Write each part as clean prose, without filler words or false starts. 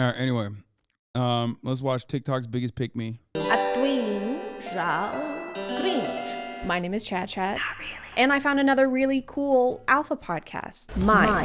All right, anyway. Let's watch TikTok's biggest pick me. Cringe. My name is chadchad. And I found another really cool alpha podcast.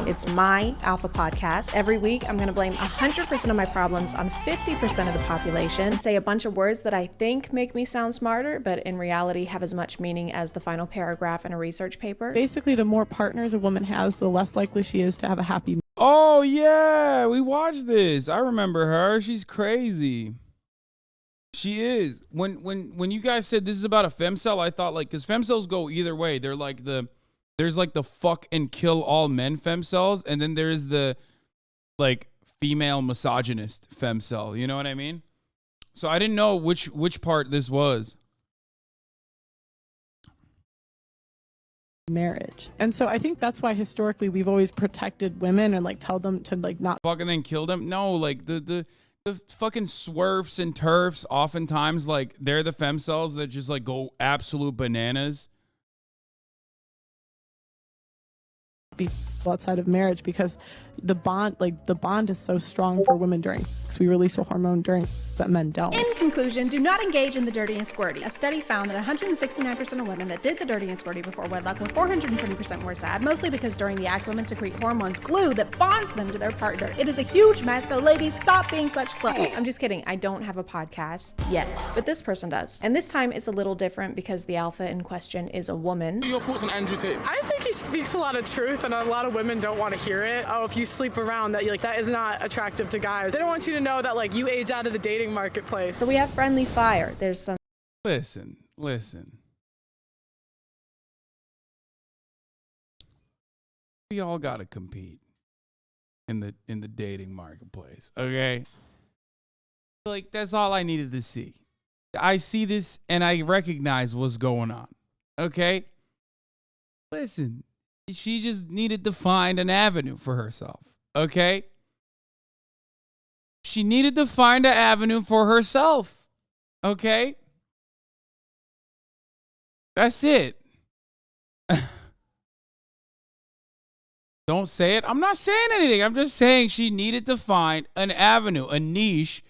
It's my alpha podcast. Every week, I'm going to blame 100% of my problems on 50% of the population and say a bunch of words that I think make me sound smarter, but in reality have as much meaning as the final paragraph in a research paper. Basically, the more partners a woman has, the less likely she is to have a happy. Oh, yeah. We watched this. I remember her. She's crazy. She is. When you guys said this is about a femcel, I thought like, because femcels go either way. They're like there's like the fuck and kill all men femcels, and then there's the like female misogynist femcel. You know what I mean? So I didn't know which part this was. Marriage. And so I think that's why historically we've always protected women and like tell them to like not fuck and then kill them. No, like the fucking swerfs and turfs, oftentimes, like, they're the femcells that just, like, go absolute bananas. Be outside of marriage because the bond is so strong for women during sex. We release a hormone during that men don't. In conclusion, do not engage in the dirty and squirty. A study found that 169% of women that did the dirty and squirty before wedlock were 420% more sad, mostly because during the act, women secrete hormones, glue that bonds them to their partner. It is a huge mess, so ladies, stop being such sluts. I'm just kidding. I don't have a podcast yet, but this person does. And this time it's a little different because the alpha in question is a woman. Your thoughts on Andrew Tate? I think he speaks a lot of truth, and a lot of women don't want to hear it. Oh, if you sleep around, that is not attractive to guys. They don't want you to know that like you age out of the dating marketplace. So we have friendly fire. There's some. Listen. We all gotta compete in the dating marketplace, okay? Like, that's all I needed to see. I see this and I recognize what's going on, okay? Listen, she just needed to find an avenue for herself, okay? She needed to find an avenue for herself, okay? That's it. Don't say it. I'm not saying anything. I'm just saying she needed to find an avenue, a niche,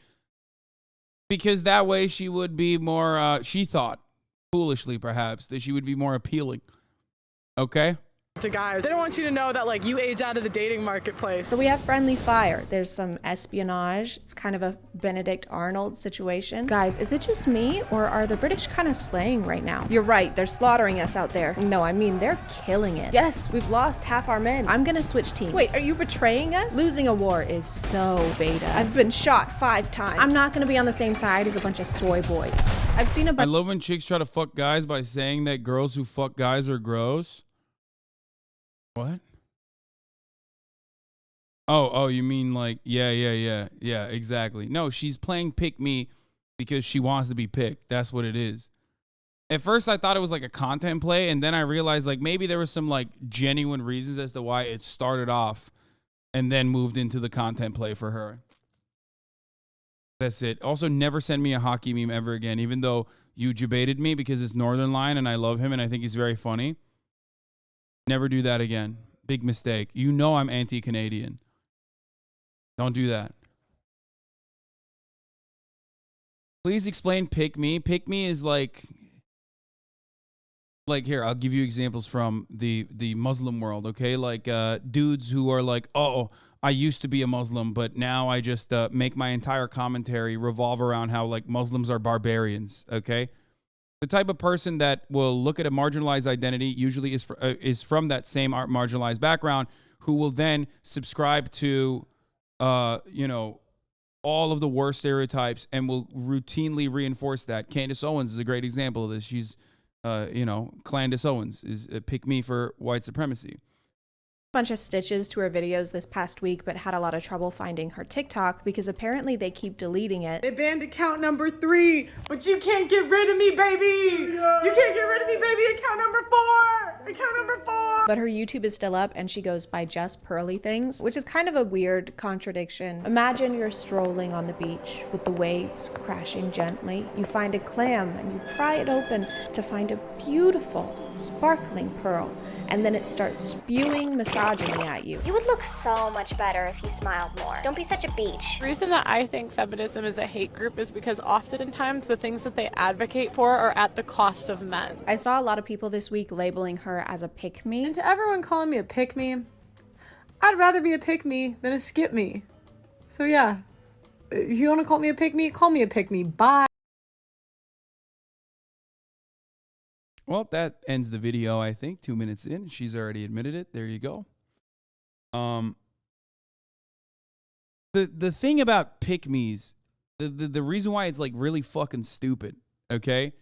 because that way she would be more, she thought, foolishly perhaps, that she would be more appealing. Okay? To guys. They don't want you to know that like you age out of the dating marketplace. So we have friendly fire. There's some espionage. It's kind of a Benedict Arnold situation. Guys, is it just me or are the British kind of slaying right now? You're right, they're slaughtering us out there. No, I mean, they're killing it. Yes, we've lost half our men. I'm gonna switch teams. Wait, are you betraying us? Losing a war is so beta. I've been shot 5 times. I'm not gonna be on the same side as a bunch of soy boys. I've seen a bunch. I love when chicks try to fuck guys by saying that girls who fuck guys are gross. What? Oh, you mean like, yeah, exactly. No, she's playing pick me because she wants to be picked. That's what it is. At first, I thought it was like a content play, and then I realized like maybe there was some like genuine reasons as to why it started off and then moved into the content play for her. That's it. Also, never send me a hockey meme ever again, even though you debated me because it's Northern Line and I love him and I think he's very funny. Never do that again. Big mistake. You know I'm anti-Canadian. Don't do that. Please explain pick me. Pick me is like here, I'll give you examples from the Muslim world, okay? Like dudes who are like, oh, I used to be a Muslim, but now I just make my entire commentary revolve around how like Muslims are barbarians, okay? The type of person that will look at a marginalized identity usually is from that same marginalized background, who will then subscribe to, all of the worst stereotypes and will routinely reinforce that. Candace Owens is a great example of this. She's, Candace Owens is a pick me for white supremacy. Bunch of stitches to her videos this past week, but had a lot of trouble finding her TikTok because apparently they keep deleting it. They banned account number 3, but you can't get rid of me, baby. Yeah. You can't get rid of me, baby. Account number 4. Account number 4. But her YouTube is still up and she goes by Just Pearly Things, which is kind of a weird contradiction. Imagine you're strolling on the beach with the waves crashing gently. You find a clam and you pry it open to find a beautiful, sparkling pearl. and then it starts spewing misogyny at you. You would look so much better if you smiled more. Don't be such a beach. The reason that I think feminism is a hate group is because oftentimes the things that they advocate for are at the cost of men. I saw a lot of people this week labeling her as a pick-me. And to everyone calling me a pick-me, I'd rather be a pick-me than a skip-me. So yeah, if you want to call me a pick-me, call me a pick-me. Bye. Well, that ends the video, I think. 2 minutes in. She's already admitted it. There you go. The thing about pick-me's, the reason why it's like really fucking stupid, okay,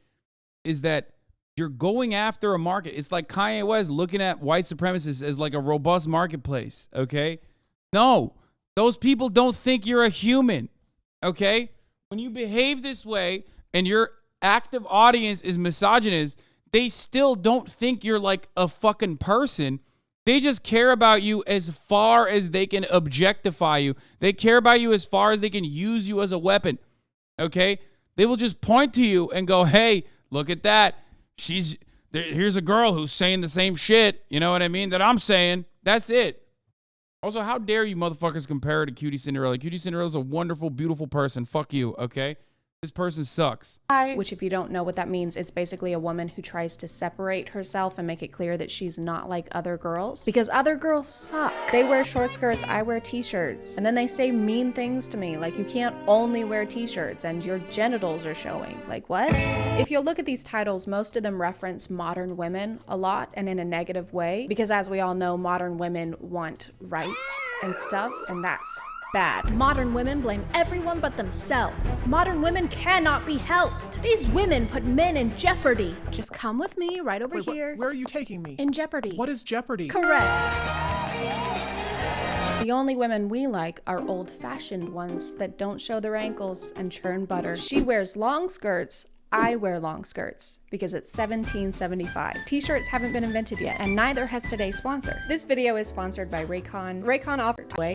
is that you're going after a market. It's like Kanye West looking at white supremacists as like a robust marketplace, okay? No, those people don't think you're a human, okay? When you behave this way and your active audience is misogynist, they still don't think you're like a fucking person. They just care about you as far as they can objectify you. They care about you as far as they can use you as a weapon, okay? They will just point to you and go, hey, look at that. Here's a girl who's saying the same shit, you know what I mean, that I'm saying. That's it. Also, how dare you motherfuckers compare her to Cutie Cinderella? Cutie Cinderella's a wonderful, beautiful person. Fuck you, okay? This person sucks. Which, if you don't know what that means, it's basically a woman who tries to separate herself and make it clear that she's not like other girls. Because other girls suck. They wear short skirts, I wear t-shirts. And then they say mean things to me, like you can't only wear t-shirts and your genitals are showing. Like, what? If you'll look at these titles, most of them reference modern women a lot and in a negative way. Because as we all know, modern women want rights and stuff, and that's bad. Modern women blame everyone but themselves. Modern women cannot be helped. These women put men in jeopardy. Just come with me right over here. Where are you taking me? In jeopardy. What is jeopardy? Correct. The only women we like are old-fashioned ones that don't show their ankles and churn butter. She wears long skirts. I wear long skirts because it's 1775. T-shirts haven't been invented yet, and neither has today's sponsor. This video is sponsored by Raycon. Raycon offers all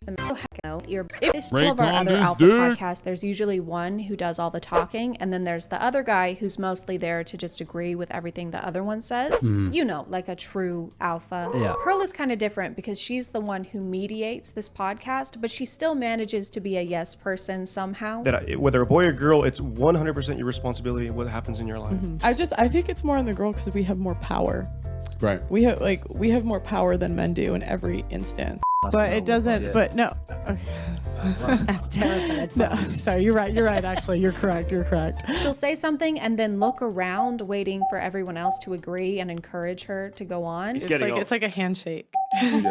of our other alpha podcasts. There's usually one who does all the talking, and then there's the other guy who's mostly there to just agree with everything the other one says. You know, like a true alpha. Yeah. Pearl is kind of different because she's the one who mediates this podcast, but she still manages to be a yes person somehow. Whether a boy or girl, it's 100% your responsibility what happens in your life. I think it's more on the girl because we have more power. Right. We have more power than men do in every instance. But it doesn't. Yeah. But no. Okay. That's terrible. No, sorry, you're right. Actually, you're correct. She'll say something and then look around, waiting for everyone else to agree and encourage her to go on. It's like a handshake. and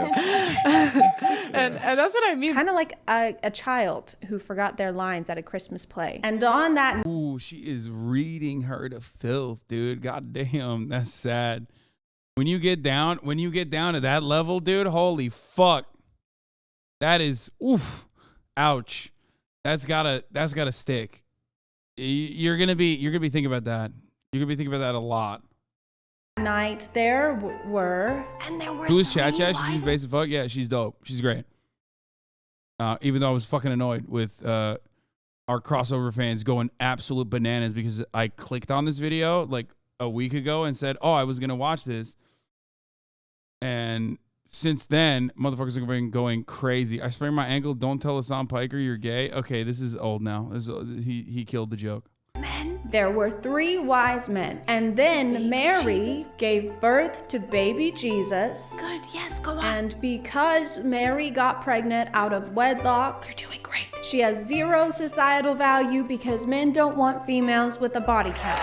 that's what I mean. Kind of like a child who forgot their lines at a Christmas play. And on that, ooh, she is reading her to filth, dude. God damn, that's sad. When you get down to that level, dude, holy fuck. That is, oof, ouch. That's gotta stick. You're gonna be thinking about that. You're gonna be thinking about that a lot. Night there were Who's chadchad? She's basic fuck. Yeah, she's dope. She's great. Even though I was fucking annoyed with our crossover fans going absolute bananas because I clicked on this video like a week ago and said, oh, I was gonna watch this, and since then, motherfuckers have been going crazy. I sprained my ankle. Don't tell Hasan Piker you're gay. Okay, this is old now. He killed the joke. There were 3 wise men, and then Mary gave birth to baby Jesus. Good, yes, go on. And because Mary got pregnant out of wedlock, You're doing great. she has 0 societal value because men don't want females with a body count.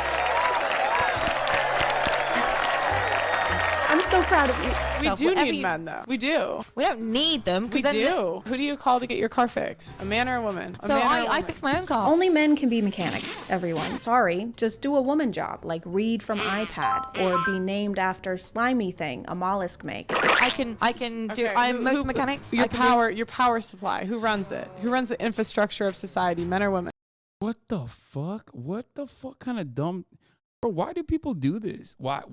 I'm so proud of you. We do need men, though. We do. We don't need them. We do. Who do you call to get your car fixed? A man or a woman? So I fix my own car. Only men can be mechanics, everyone. Sorry. Just do a woman job, like read from iPad or be named after slimy thing a mollusk makes. I can do. I'm most mechanics. Your power supply. Who runs it? Who runs the infrastructure of society? Men or women? What the fuck? What the fuck kind of dumb? Bro, why do people do this? Why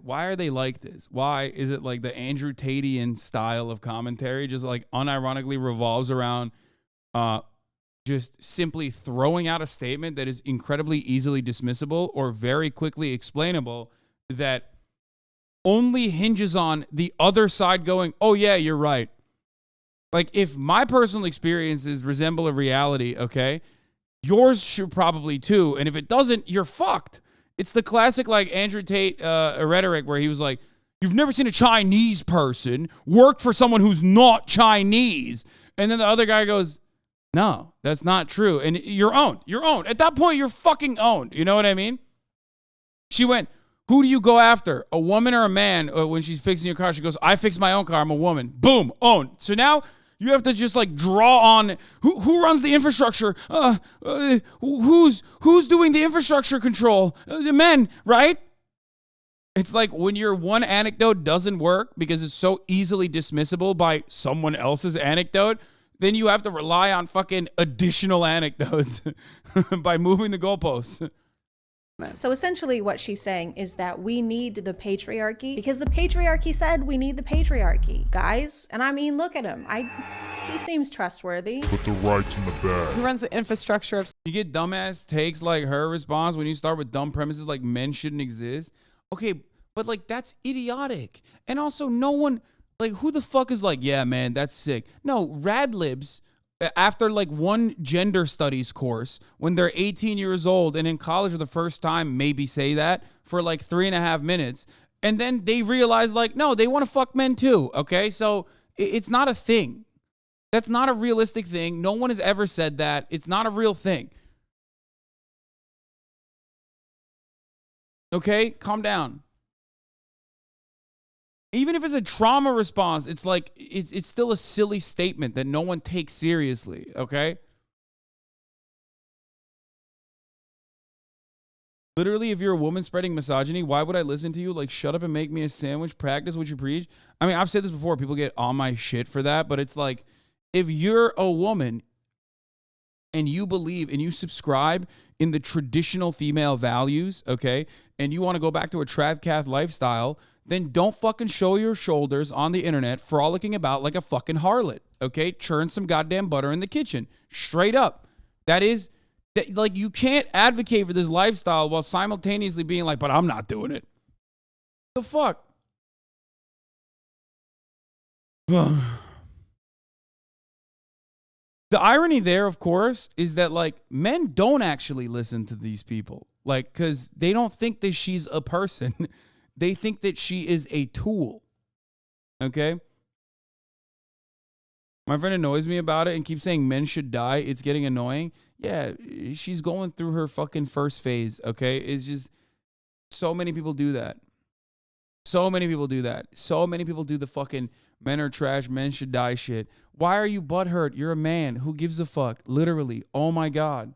are they like this? Why is it like the Andrew Tatian style of commentary just like unironically revolves around just simply throwing out a statement that is incredibly easily dismissible or very quickly explainable that only hinges on the other side going, oh yeah, you're right. Like, if my personal experiences resemble a reality, okay, yours should probably too. And if it doesn't, you're fucked. It's the classic, like, Andrew Tate rhetoric where he was like, you've never seen a Chinese person work for someone who's not Chinese. And then the other guy goes, no, that's not true. And you're owned. You're owned. At that point, you're fucking owned. You know what I mean? She went, who do you go after? A woman or a man? When she's fixing your car, she goes, I fix my own car. I'm a woman. Boom. Owned. So now you have to just like draw on who runs the infrastructure. Who's doing the infrastructure control? The men, right? It's like when your one anecdote doesn't work because it's so easily dismissible by someone else's anecdote, then you have to rely on fucking additional anecdotes by moving the goalposts. So essentially what she's saying is that we need the patriarchy because the patriarchy said we need the patriarchy, guys. And I mean, look at him. He seems trustworthy. Put the rights in the bag. Who runs the infrastructure of... You get dumbass takes like her response when you start with dumb premises like men shouldn't exist. Okay, but like that's idiotic. And also no one, like who the fuck is like, yeah, man, that's sick. No, rad libs after like one gender studies course when they're 18 years old and in college for the first time maybe say that for like 3.5 minutes. And then they realize like, no, they want to fuck men too. Okay, so it's not a thing. That's not a realistic thing. No one has ever said that. It's not a real thing. Okay, calm down. Even if it's a trauma response, it's like it's still a silly statement that no one takes seriously, okay? Literally, if you're a woman spreading misogyny, why would I listen to you? Like, shut up and make me a sandwich, practice what you preach. I mean, I've said this before, people get on my shit for that, but it's like, if you're a woman and you believe and you subscribe in the traditional female values, okay, and you want to go back to a tradcath lifestyle, then don't fucking show your shoulders on the internet frolicking about like a fucking harlot, okay? Churn some goddamn butter in the kitchen. Straight up. That is, like, you can't advocate for this lifestyle while simultaneously being like, but I'm not doing it. The fuck? The irony there, of course, is that, like, men don't actually listen to these people. Like, because they don't think that she's a person. They think that she is a tool. Okay? My friend annoys me about it and keeps saying men should die. It's getting annoying. Yeah, she's going through her fucking first phase, okay? It's just so many people do that. So many people do that. So many people do the fucking men are trash, men should die shit. Why are you butthurt? You're a man. Who gives a fuck? Literally. Oh my God.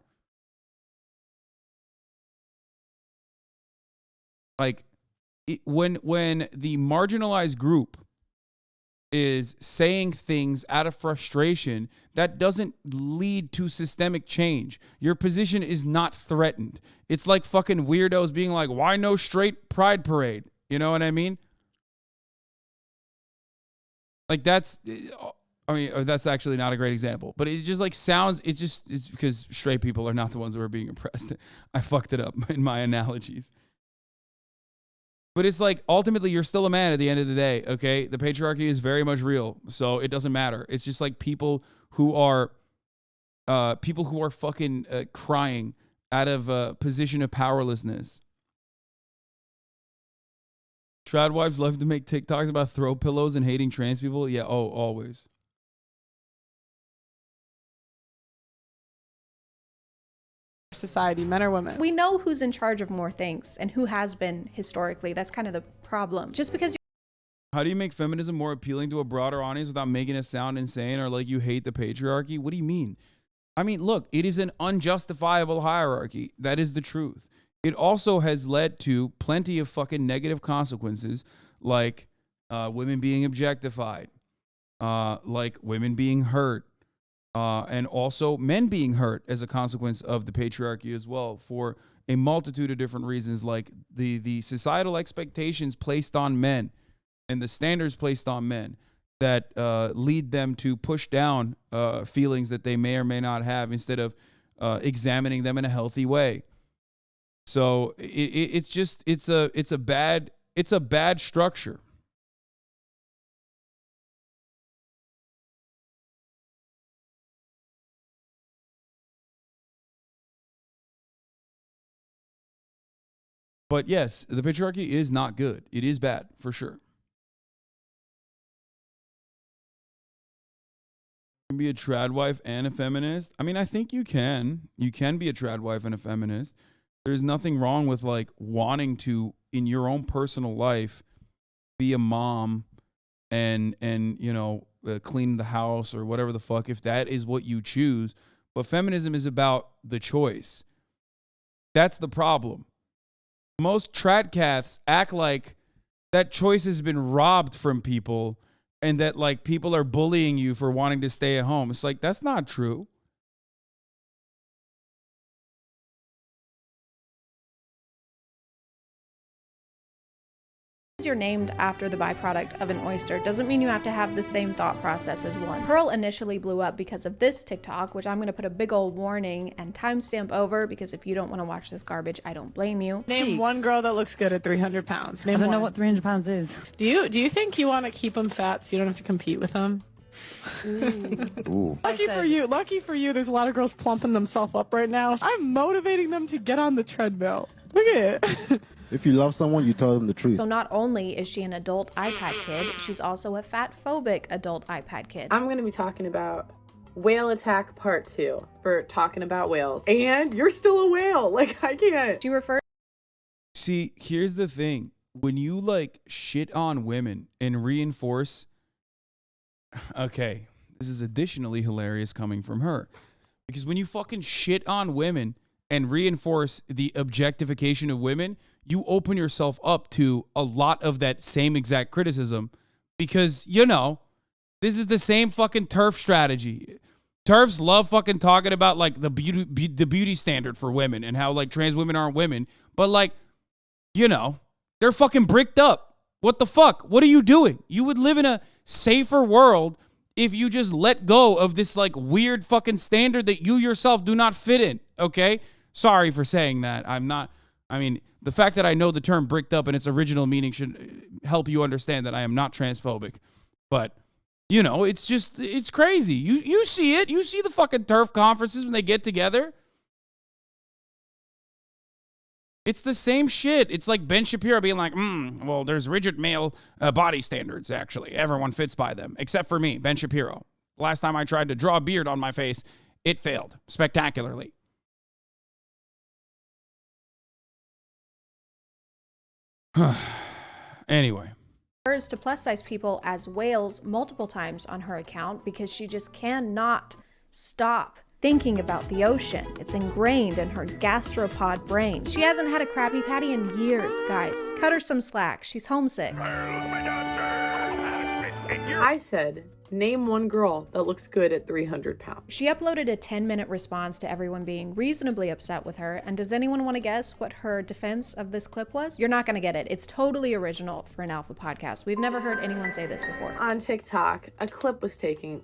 Like, when the marginalized group is saying things out of frustration, that doesn't lead to systemic change. Your position is not threatened. It's like fucking weirdos being like, why no straight pride parade? You know what I mean? Like that's actually not a great example, but it just like sounds, it's because straight people are not the ones who are being oppressed. I fucked it up in my analogies. But it's like, ultimately, you're still a man at the end of the day, okay? The patriarchy is very much real, so it doesn't matter. It's just like people who are fucking crying out of a position of powerlessness. Trad wives love to make TikToks about throw pillows and hating trans people. Yeah, always. Society, men or women. We know who's in charge of more things and who has been historically. That's kind of the problem. Just because How do you make feminism more appealing to a broader audience without making it sound insane or like you hate the patriarchy? What do you mean? I mean, look, it is an unjustifiable hierarchy. That is the truth. It also has led to plenty of fucking negative consequences, like women being objectified, like women being hurt, and also men being hurt as a consequence of the patriarchy as well, for a multitude of different reasons, like the societal expectations placed on men and the standards placed on men that lead them to push down feelings that they may or may not have instead of examining them in a healthy way. So it's a bad It's a bad structure. But yes, the patriarchy is not good. It is bad, for sure. You can be a trad wife and a feminist. I mean, I think you can. You can be a trad wife and a feminist. There's nothing wrong with like wanting to, in your own personal life, be a mom and you know, clean the house or whatever the fuck, if that is what you choose. But feminism is about the choice. That's the problem. Most tradcaths act like that choice has been robbed from people and that like people are bullying you for wanting to stay at home. It's like, that's not true. You're named after the byproduct of an oyster doesn't mean you have to have the same thought process as one. Pearl initially blew up because of this TikTok, which I'm going to put a big old warning and timestamp over, because if you don't want to watch this garbage, I don't blame you. Name one girl that looks good at 300 pounds. Name I don't one. know what 300 pounds is. Do you think you want to keep them fat so you don't have to compete with them? Ooh. Lucky for you. Lucky for you. There's a lot of girls plumping themselves up right now. I'm motivating them to get on the treadmill. Look at it. If you love someone, you tell them the truth. So not only is she an adult iPad kid, she's also a fatphobic adult iPad kid. I'm going to be talking about Whale Attack Part 2 for talking about whales. And you're still a whale. Like, I can't. She referred. See, here's the thing. When you like shit on women and reinforce, okay, this is additionally hilarious coming from her, because when you fucking shit on women and reinforce the objectification of women, you open yourself up to a lot of that same exact criticism, because, you know, this is the same fucking TERF strategy. TERFs love fucking talking about like the beauty standard for women and how like trans women aren't women, but like, you know, they're fucking bricked up. What the fuck? What are you doing? You would live in a safer world if you just let go of this like weird fucking standard that you yourself do not fit in, okay? Sorry for saying that. The fact that I know the term bricked up and its original meaning should help you understand that I am not transphobic. But, you know, it's crazy. You see it. You see the fucking TERF conferences when they get together. It's the same shit. It's like Ben Shapiro being like, well, there's rigid male body standards, actually. Everyone fits by them, except for me, Ben Shapiro. Last time I tried to draw a beard on my face, it failed spectacularly. Anyway. Refers to plus size people as whales multiple times on her account because she just cannot stop thinking about the ocean. It's ingrained in her gastropod brain. She hasn't had a Krabby Patty in years, guys. Cut her some slack. She's homesick. I said, name one girl that looks good at 300 pounds. She uploaded a 10-minute response to everyone being reasonably upset with her. And does anyone want to guess what her defense of this clip was? You're not going to get it. It's totally original for an alpha podcast. We've never heard anyone say this before. On TikTok, a clip was taken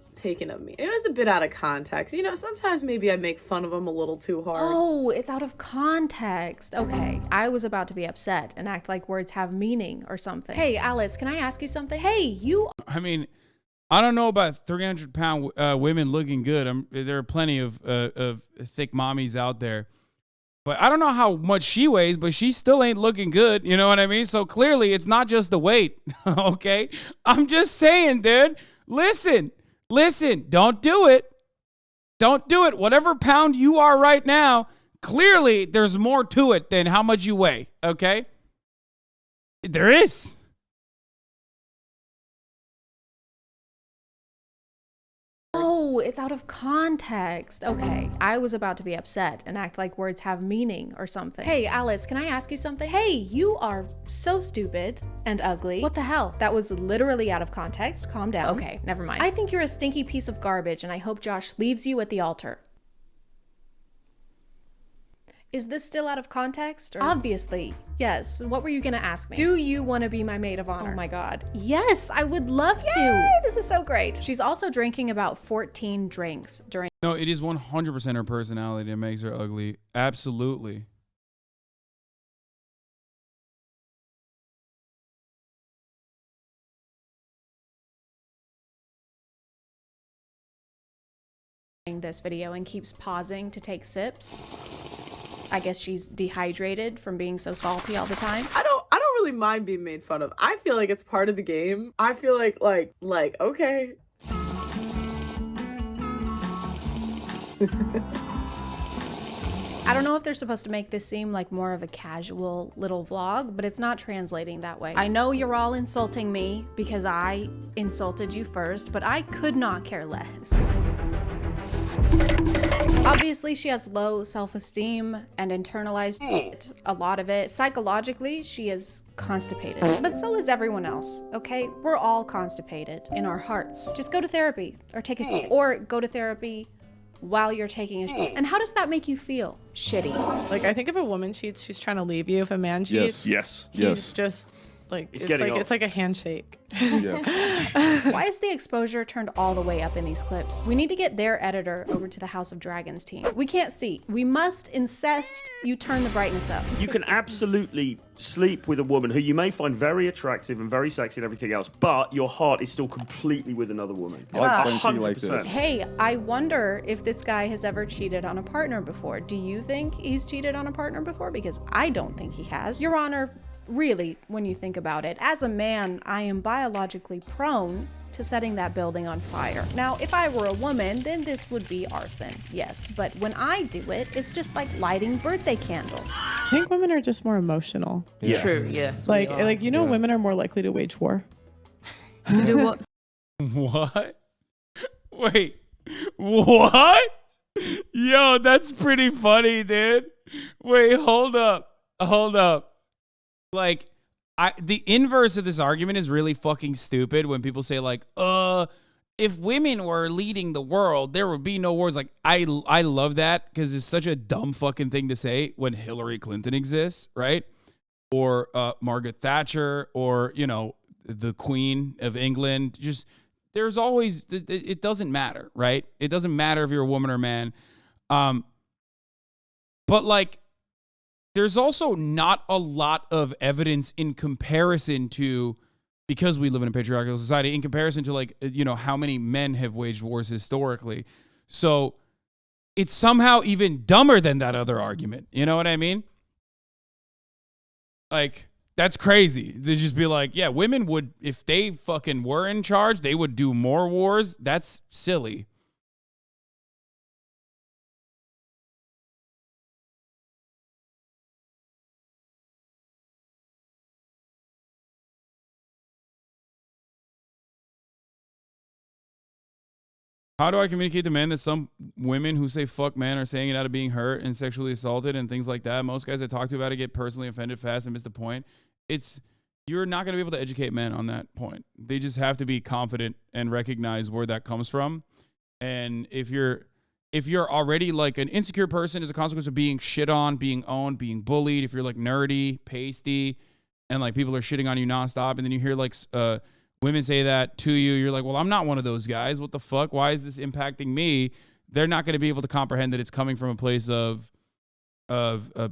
of me. It was a bit out of context. You know, sometimes maybe I make fun of them a little too hard. Oh, it's out of context. Okay, I was about to be upset and act like words have meaning or something. Hey, Alice, can I ask you something? Hey, you... I mean, I don't know about 300-pound women looking good. There are plenty of thick mommies out there. But I don't know how much she weighs, but she still ain't looking good. You know what I mean? So clearly it's not just the weight, okay? I'm just saying, dude. Listen, don't do it. Don't do it. Whatever pound you are right now, clearly there's more to it than how much you weigh, okay? There is. Oh, it's out of context. Okay, I was about to be upset and act like words have meaning or something. Hey, Alice, can I ask you something? Hey, you are so stupid and ugly. What the hell? That was literally out of context. Calm down. Okay, never mind. I think you're a stinky piece of garbage and I hope Josh leaves you at the altar. Is this still out of context? Or? Obviously, yes. What were you gonna ask me? Do you want to be my maid of honor? Oh my God. Yes, I would love to. This is so great. She's also drinking about 14 drinks during. No, it is 100% her personality that makes her ugly. Absolutely. this video and keeps pausing to take sips. I guess she's dehydrated from being so salty all the time. I don't really mind being made fun of. I feel like it's part of the game. I feel like okay. I don't know if they're supposed to make this seem like more of a casual little vlog, but it's not translating that way. I know you're all insulting me because I insulted you first, but I could not care less. Obviously, she has low self-esteem and internalized shit, a lot of it. Psychologically, she is constipated, but so is everyone else, okay? We're all constipated in our hearts. Just go to therapy or take a shit, or go to therapy while you're taking a shit. And how does that make you feel? Shitty. Like, I think if a woman cheats, she's trying to leave you. If a man cheats, Yes. he's just like, it's like a handshake. Yeah. Why is the exposure turned all the way up in these clips? We need to get their editor over to the House of Dragons team. We can't see. We must insist you turn the brightness up. You can absolutely sleep with a woman who you may find very attractive and very sexy and everything else, but your heart is still completely with another woman. I'll explain to you like this. Hey, I wonder if this guy has ever cheated on a partner before. Do you think he's cheated on a partner before? Because I don't think he has. Your Honor, really, when you think about it, as a man, I am biologically prone to setting that building on fire. Now, if I were a woman, then this would be arson, yes. But when I do it, it's just like lighting birthday candles. I think women are just more emotional. Yeah. True, yes. Like women are more likely to wage war. Do what? What? Wait, what? Yo, that's pretty funny, dude. Wait, hold up. Like, the inverse of this argument is really fucking stupid when people say like, if women were leading the world, there would be no wars. Like, I love that because it's such a dumb fucking thing to say when Hillary Clinton exists, right? Or Margaret Thatcher, or, you know, the Queen of England. Just, there's always, it doesn't matter, right? It doesn't matter if you're a woman or a man. But like, there's also not a lot of evidence in comparison to, because we live in a patriarchal society, in comparison to like, you know, how many men have waged wars historically. So it's somehow even dumber than that other argument. You know what I mean? Like, that's crazy. They just be like, yeah, women would, if they fucking were in charge, they would do more wars. That's silly. How do I communicate to men that some women who say fuck men are saying it out of being hurt and sexually assaulted and things like that? Most guys I talk to about it get personally offended fast and miss the point. You're not going to be able to educate men on that point. They just have to be confident and recognize where that comes from. And if you're already like an insecure person as a consequence of being shit on, being owned, being bullied, if you're like nerdy, pasty, and like people are shitting on you nonstop, and then you hear like women say that to you, you're like, well, I'm not one of those guys. What the fuck? Why is this impacting me? They're not going to be able to comprehend that it's coming from a place of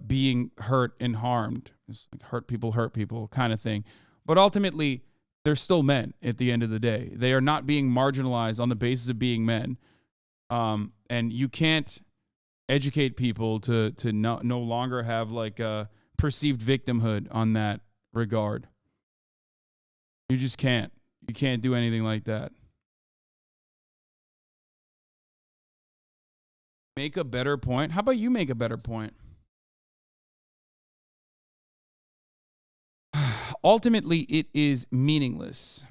being hurt and harmed. It's like hurt people kind of thing. But ultimately, they're still men at the end of the day. They are not being marginalized on the basis of being men. And you can't educate people to no longer have like a perceived victimhood on that regard. You just can't. You can't do anything like that. Make a better point. How about you make a better point? Ultimately, it is meaningless.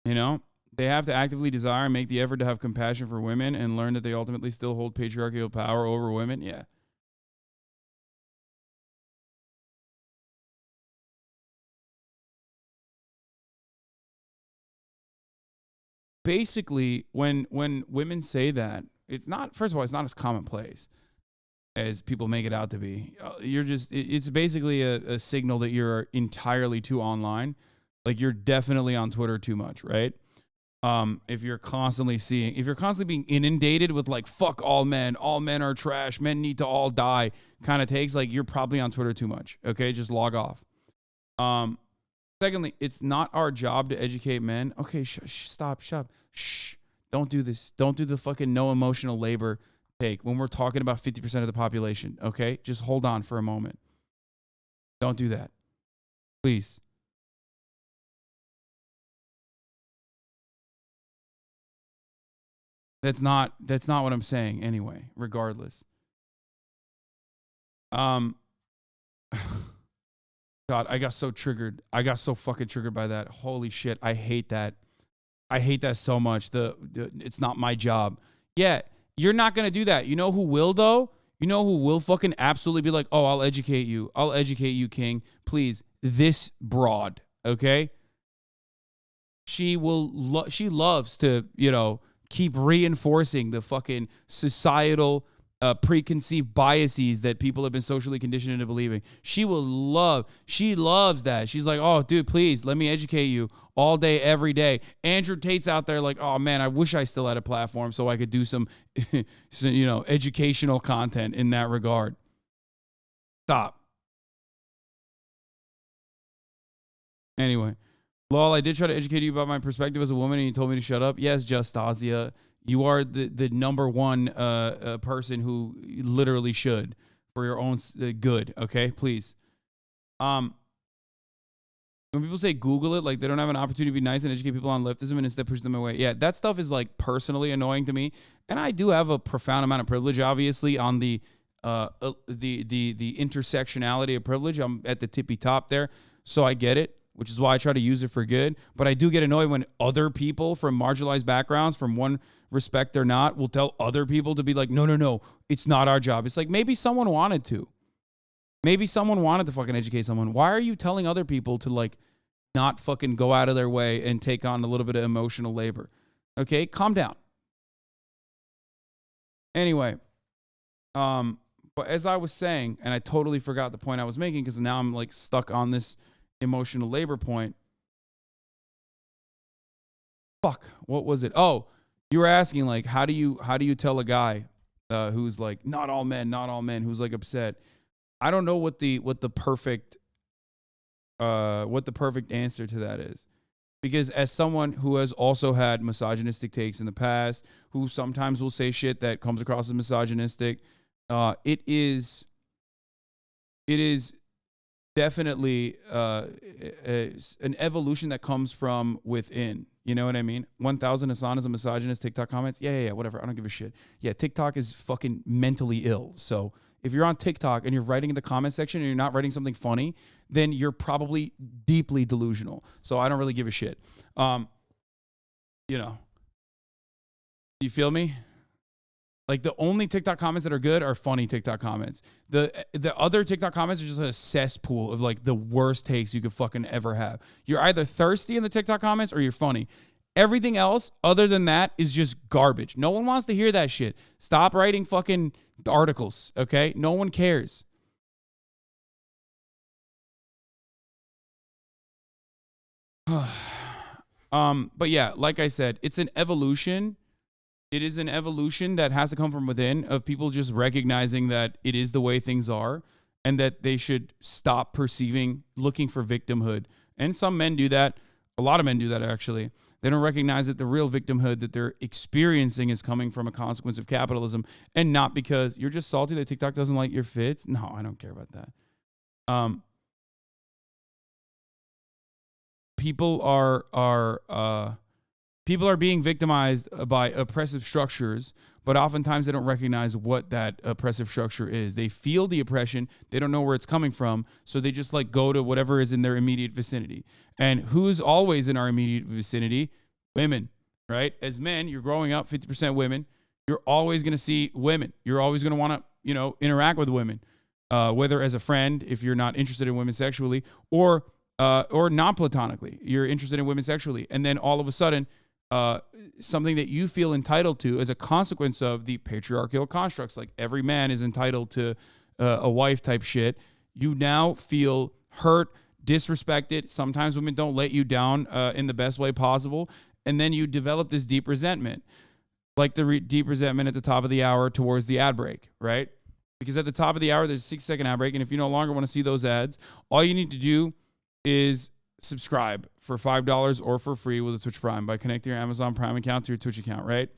You know, they have to actively desire and make the effort to have compassion for women and learn that they ultimately still hold patriarchal power over women. Yeah. Basically, when women say that, it's not, first of all, it's not as commonplace as people make it out to be. It's basically a signal that you're entirely too online. Like, you're definitely on Twitter too much, right? If you're constantly being inundated with like, fuck all men are trash, men need to all die kind of takes, like, you're probably on Twitter too much. Okay, just log off. Secondly, it's not our job to educate men. Okay, stop. Shh. Don't do this. Don't do the fucking no emotional labor take when we're talking about 50% of the population, okay? Just hold on for a moment. Don't do that. Please. That's not what I'm saying anyway, regardless. God, I got so triggered. I got so fucking triggered by that. Holy shit. I hate that. I hate that so much. It's not my job. Yeah, you're not going to do that. You know who will, though? You know who will fucking absolutely be like, oh, I'll educate you. I'll educate you, King. Please. This broad, okay? She loves to, keep reinforcing the fucking societal preconceived biases that people have been socially conditioned into believing. She loves that. She's like, oh, dude, please let me educate you all day, every day. Andrew Tate's out there like, oh man, I wish I still had a platform so I could do some, educational content in that regard. Stop. Anyway, lol, I did try to educate you about my perspective as a woman and you told me to shut up. Yes, Justasia. You are the number one person who literally should for your own good. Okay, please. When people say Google it, like they don't have an opportunity to be nice and educate people on leftism and instead push them away. Yeah, that stuff is like personally annoying to me, and I do have a profound amount of privilege, obviously, on the intersectionality of privilege. I'm at the tippy top there, so I get it, which is why I try to use it for good. But I do get annoyed when other people from marginalized backgrounds, from one respect or not, will tell other people to be like, no, it's not our job. It's like, maybe someone wanted to. Maybe someone wanted to fucking educate someone. Why are you telling other people to like not fucking go out of their way and take on a little bit of emotional labor? Okay, calm down. Anyway, but as I was saying, and I totally forgot the point I was making because now I'm like stuck on this emotional labor point. Fuck, what was it? Oh, you were asking like, how do you tell a guy who's like not all men, who's like upset? I don't know what the perfect answer to that is, because as someone who has also had misogynistic takes in the past, who sometimes will say shit that comes across as misogynistic, it is definitely an evolution that comes from within. You know what I mean? 1,000 Hasan is a misogynist. TikTok comments? Yeah, whatever. I don't give a shit. Yeah, TikTok is fucking mentally ill. So if you're on TikTok and you're writing in the comment section and you're not writing something funny, then you're probably deeply delusional. So I don't really give a shit. Do you feel me? Like the only TikTok comments that are good are funny TikTok comments. The other TikTok comments are just a cesspool of like the worst takes you could fucking ever have. You're either thirsty in the TikTok comments or you're funny. Everything else other than that is just garbage. No one wants to hear that shit. Stop writing fucking articles, okay? No one cares. But yeah, like I said, it's an evolution. It is an evolution that has to come from within, of people just recognizing that it is the way things are and that they should stop looking for victimhood. And some men do that. A lot of men do that, actually. They don't recognize that the real victimhood that they're experiencing is coming from a consequence of capitalism and not because you're just salty that TikTok doesn't like your fits. No, I don't care about that. People are being victimized by oppressive structures, but oftentimes they don't recognize what that oppressive structure is. They feel the oppression. They don't know where it's coming from. So they just like go to whatever is in their immediate vicinity. And who's always in our immediate vicinity? Women, right? As men, you're growing up 50% women. You're always going to see women. You're always going to want to, interact with women, whether as a friend, if you're not interested in women sexually, or non-platonically, you're interested in women sexually. And then all of a sudden, something that you feel entitled to as a consequence of the patriarchal constructs, like every man is entitled to a wife type shit, you now feel hurt, disrespected. Sometimes women don't let you down in the best way possible. And then you develop this deep resentment, like the deep resentment at the top of the hour towards the ad break, right? Because at the top of the hour, there's a 6-second ad break. And if you no longer want to see those ads, all you need to do is subscribe for $5 or for free with a Twitch Prime by connecting your Amazon Prime account to your Twitch account, right?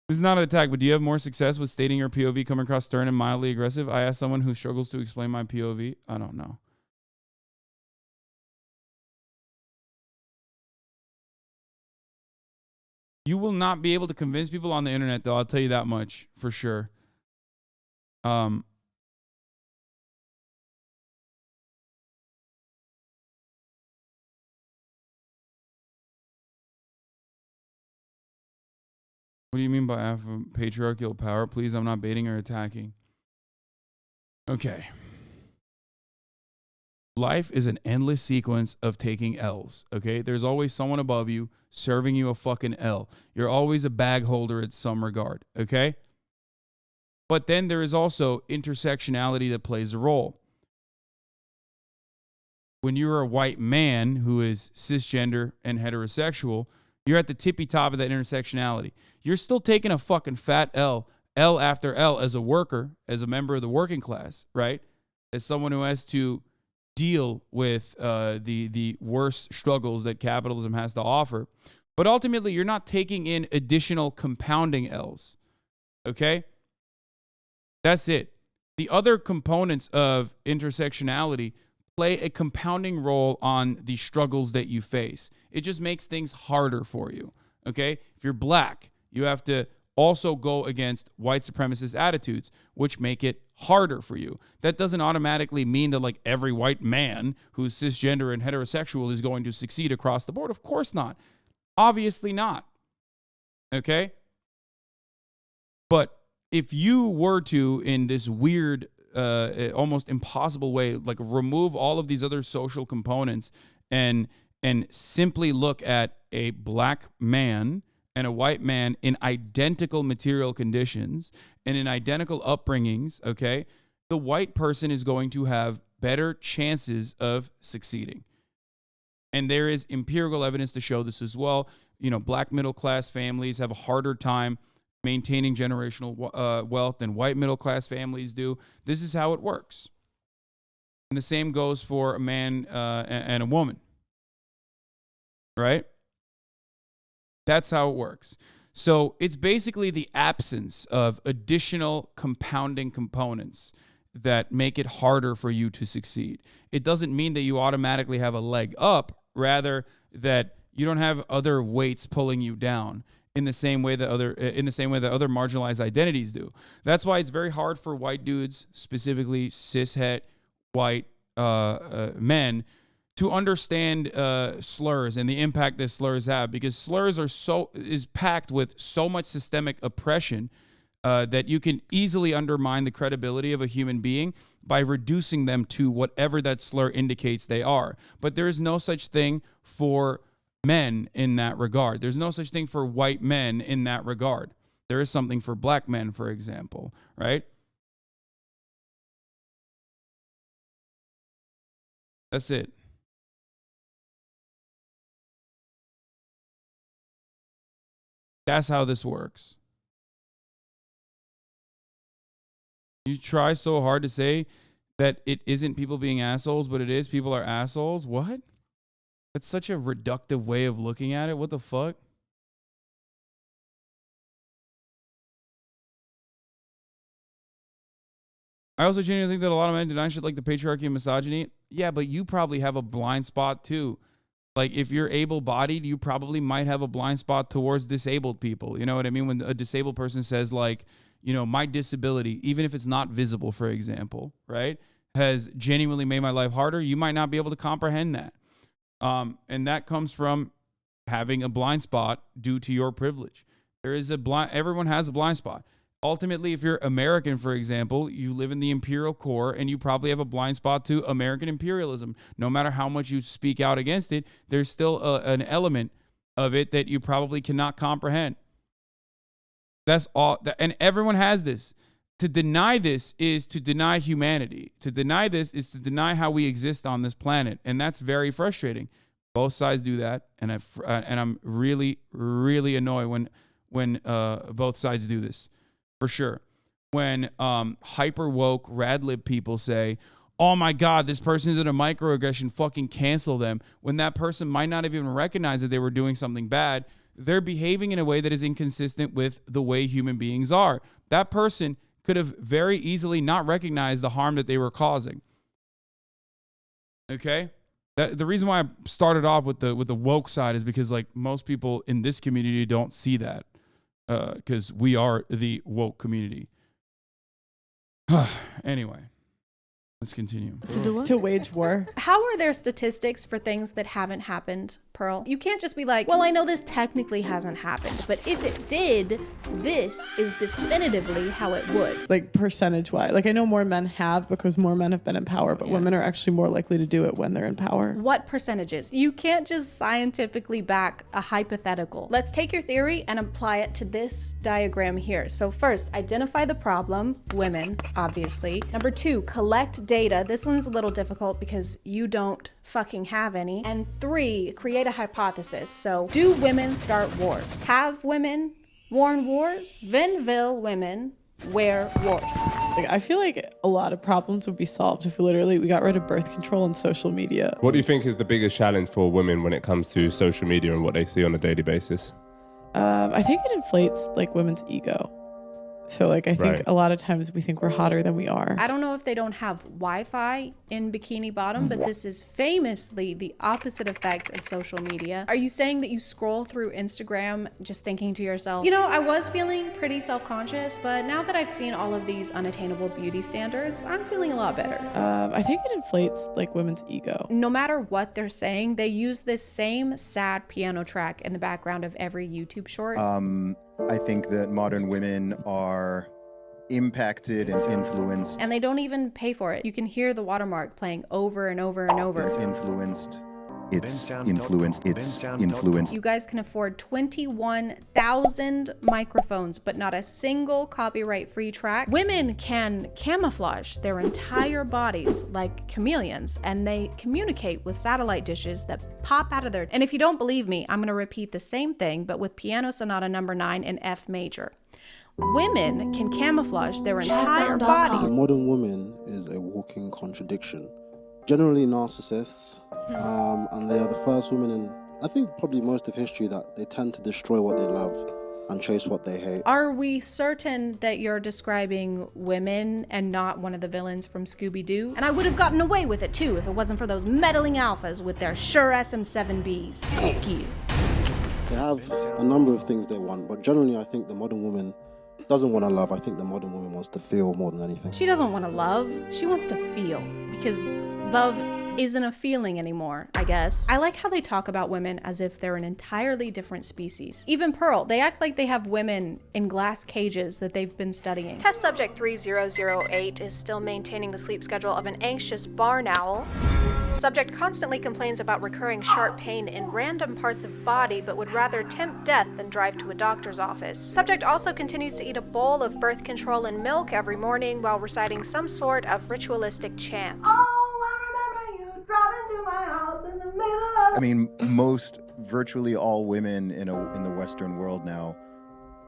This is not an attack, but do you have more success with stating your POV coming across stern and mildly aggressive? I asked someone who struggles to explain my POV. I don't know. You will not be able to convince people on the internet, though. I'll tell you that much for sure. What do you mean by patriarchal power? Please, I'm not baiting or attacking. Okay. Life is an endless sequence of taking L's, okay? There's always someone above you serving you a fucking L. You're always a bag holder in some regard, okay? But then there is also intersectionality that plays a role. When you're a white man who is cisgender and heterosexual, you're at the tippy top of that intersectionality. You're still taking a fucking fat L after L as a worker, as a member of the working class, right? As someone who has to deal with the worst struggles that capitalism has to offer. But ultimately, you're not taking in additional compounding L's, okay? That's it. The other components of intersectionality play a compounding role on the struggles that you face. It just makes things harder for you, okay? If you're black, you have to also go against white supremacist attitudes, which make it harder for you. That doesn't automatically mean that like every white man who's cisgender and heterosexual is going to succeed across the board. Of course not. Obviously not. Okay? But if you were to, in this weird, almost impossible way, like remove all of these other social components and simply look at a black man and a white man in identical material conditions and in identical upbringings, okay, the white person is going to have better chances of succeeding. And there is empirical evidence to show this as well. You know, black middle-class families have a harder time maintaining generational wealth than white middle-class families do. This is how it works. And the same goes for a man and a woman, right? That's how it works. So it's basically the absence of additional compounding components that make it harder for you to succeed. It doesn't mean that you automatically have a leg up, rather that you don't have other weights pulling you down in the same way that other marginalized identities do. That's why it's very hard for white dudes, specifically cishet white men, to understand slurs and the impact that slurs have, because slurs is packed with so much systemic oppression that you can easily undermine the credibility of a human being by reducing them to whatever that slur indicates they are. But there is no such thing for men in that regard. There's no such thing for white men in that regard. There is something for black men, for example, right? That's it. That's how this works. You try so hard to say that it isn't people being assholes, but it is. People are assholes. What? That's such a reductive way of looking at it. What the fuck? I also genuinely think that a lot of men deny shit like the patriarchy and misogyny. Yeah, but you probably have a blind spot too. Like, if you're able-bodied, you probably might have a blind spot towards disabled people. You know what I mean? When a disabled person says, like, you know, my disability, even if it's not visible, for example, right, has genuinely made my life harder, you might not be able to comprehend that. And that comes from having a blind spot due to your privilege. Everyone has a blind spot. Ultimately, if you're American, for example, you live in the imperial core and you probably have a blind spot to American imperialism. No matter how much you speak out against it, there's still an element of it that you probably cannot comprehend. That's all. And everyone has this. To deny this is to deny humanity. To deny this is to deny how we exist on this planet. And that's very frustrating. Both sides do that. And I'm really, really annoyed when both sides do this. For sure. When hyper woke rad lib people say, oh my God, this person did a microaggression, fucking cancel them. When that person might not have even recognized that they were doing something bad, they're behaving in a way that is inconsistent with the way human beings are. That person could have very easily not recognized the harm that they were causing. Okay? The reason why I started off with the woke side is because like most people in this community don't see that, because we are the woke community. Anyway, let's continue. To wage war. How are there statistics for things that haven't happened, Pearl? You can't just be like, well, I know this technically hasn't happened, but if it did, this is definitively how it would. Like percentage wise. Like I know more men have because more men have been in power, but women are actually more likely to do it when they're in power. What percentages? You can't just scientifically back a hypothetical. Let's take your theory and apply it to this diagram here. So first, identify the problem, women, obviously. Number 2, collect data. This one's a little difficult because you don't fucking have any. And 3, create a hypothesis. So do women start wars? Have women worn wars? Then will women wear wars? Like, I feel like a lot of problems would be solved if we got rid of birth control and social media. What do you think is the biggest challenge for women when it comes to social media and what they see on a daily basis? I think it inflates like women's ego. So like I think a lot of times we think we're hotter than we are. I don't know if they don't have Wi-Fi in Bikini Bottom, but this is famously the opposite effect of social media. Are you saying that you scroll through Instagram just thinking to yourself, you know, I was feeling pretty self-conscious, but now that I've seen all of these unattainable beauty standards, I'm feeling a lot better? I think it inflates like women's ego. No matter what they're saying, they use this same sad piano track in the background of every YouTube short. I think that modern women are impacted and influenced. And they don't even pay for it. You can hear the watermark playing over and over and over. It's influenced. You guys can afford 21,000 microphones, but not a single copyright-free track. Women can camouflage their entire bodies like chameleons, and they communicate with satellite dishes that pop out of their... And if you don't believe me, I'm gonna repeat the same thing, but with Piano Sonata number 9 in F major. Women can camouflage their entire bodies. The modern woman is a walking contradiction. Generally narcissists, and they are the first women in, I think, probably most of history that they tend to destroy what they love and chase what they hate. Are we certain that you're describing women and not one of the villains from Scooby-Doo? And I would have gotten away with it too if it wasn't for those meddling alphas with their sure SM7Bs. Thank you. They have a number of things they want, but generally I think the modern woman doesn't want to love. I think the modern woman wants to feel more than anything. She doesn't want to love, she wants to feel, because love isn't a feeling anymore, I guess. I like how they talk about women as if they're an entirely different species. Even Pearl, they act like they have women in glass cages that they've been studying. Test subject 3008 is still maintaining the sleep schedule of an anxious barn owl. Subject constantly complains about recurring sharp pain in random parts of body, but would rather tempt death than drive to a doctor's office. Subject also continues to eat a bowl of birth control and milk every morning while reciting some sort of ritualistic chant. I mean, virtually all women in the Western world now,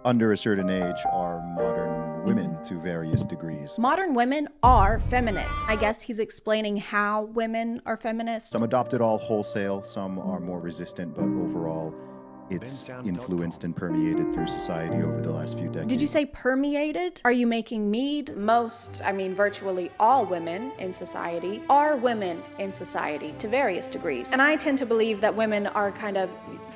under a certain age, are modern women to various degrees. Modern women are feminists. I guess he's explaining how women are feminists. Some adopt it all wholesale, some are more resistant, but overall, it's influenced and permeated through society over the last few decades. Did you say permeated? Are you making mead? Virtually all women in society are women in society to various degrees. And I tend to believe that women are kind of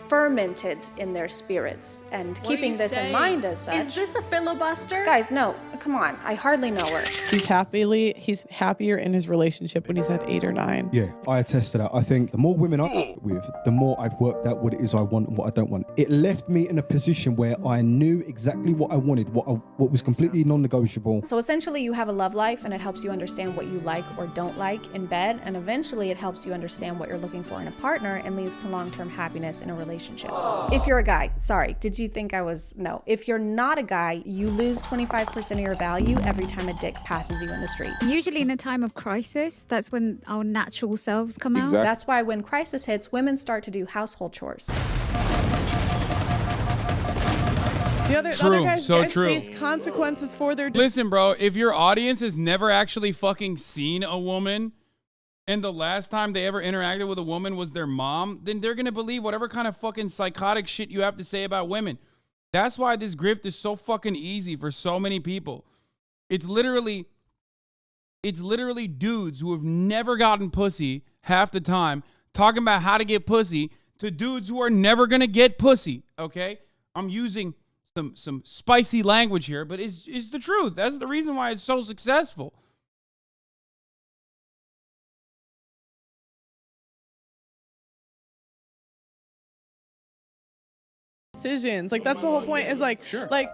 fermented in their spirits, and keeping this in mind as such. Is this a filibuster? Guys, no, come on, I hardly know her. He's happier in his relationship when he's had 8 or 9. Yeah, I attest to that. I think the more women I'm with, the more I've worked out what it is I want and what I don't want. It left me in a position where I knew exactly what I wanted, what was completely non-negotiable. So essentially you have a love life, and it helps you understand what you like or don't like in bed, and eventually it helps you understand what you're looking for in a partner and leads to long-term happiness in a relationship. If you're a guy, sorry, did you think I was, no. If you're not a guy, you lose 25% of your value every time a dick passes you in the street. Usually in a time of crisis, that's when our natural selves come out. That's why when crisis hits, women start to do household chores. The other guys, face consequences for their. Listen, bro, if your audience has never actually fucking seen a woman and the last time they ever interacted with a woman was their mom, then they're going to believe whatever kind of fucking psychotic shit you have to say about women. That's why this grift is so fucking easy for so many people. It's literally dudes who have never gotten pussy half the time talking about how to get pussy to dudes who are never going to get pussy, okay? I'm using some spicy language here, but it's the truth. That's the reason why it's so successful. Decisions, like that's the whole point, is like like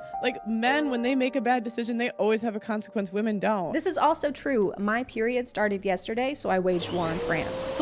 men, when they make a bad decision, they always have a consequence. Women don't. This is also true. My period started yesterday, so I waged war on France.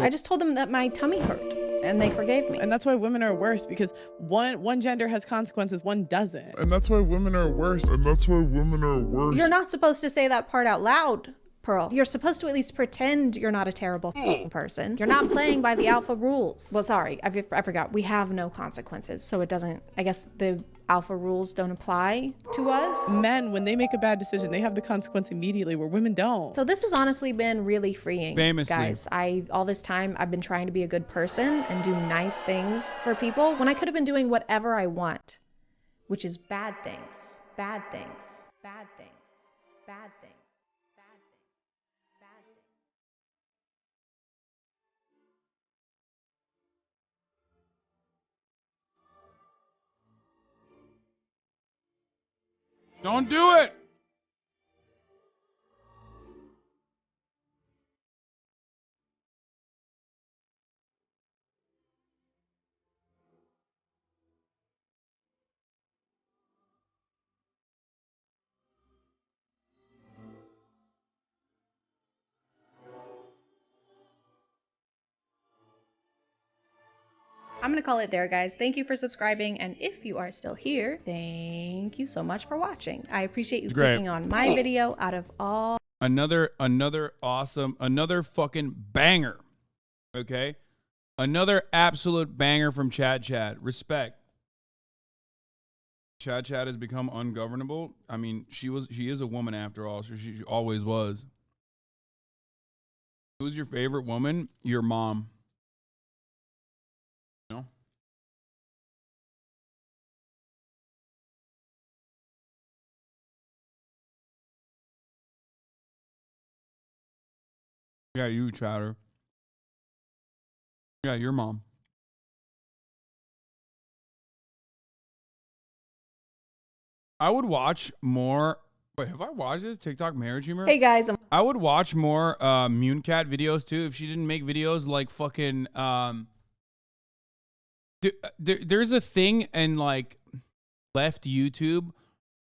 I just told them that my tummy hurt and they forgave me. And that's why women are worse, because one gender has consequences, one doesn't. And that's why women are worse. You're not supposed to say that part out loud, Pearl. You're supposed to at least pretend you're not a terrible person. You're not playing by the alpha rules. Well, sorry, I forgot. We have no consequences, so it doesn't, I guess the alpha rules don't apply to us. Men, when they make a bad decision, they have the consequence immediately, where women don't. So this has honestly been really freeing, Famously. guys. All this time, I've been trying to be a good person and do nice things for people when I could have been doing whatever I want, which is bad things, bad things, bad things, bad things. Don't do it. I'm gonna call it there, guys. Thank you for subscribing, and if you are still here, thank you so much for watching. I appreciate you clicking on my video out of all. Another awesome, another fucking banger. Okay? Another absolute banger from chadchad. Respect. Chadchad has become ungovernable. I mean, she is a woman after all, so she always was. Who's your favorite woman? Your mom. No? Yeah, you, Chatter. Yeah, your mom. I would watch more. Wait, have I watched this TikTok marriage humor? Hey guys, I would watch more Mooncat videos too if she didn't make videos like fucking there's a thing in like left YouTube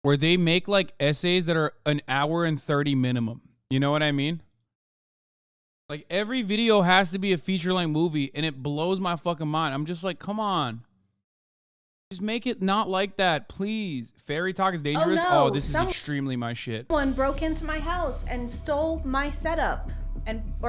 where they make like essays that are an hour and 30 minimum. You know what I mean? Like every video has to be a feature-length movie, and it blows my fucking mind. I'm just like, come on. Just make it not like that, please. Fairy talk is dangerous. no, This is extremely my shit. Someone broke into my house and stole my setup and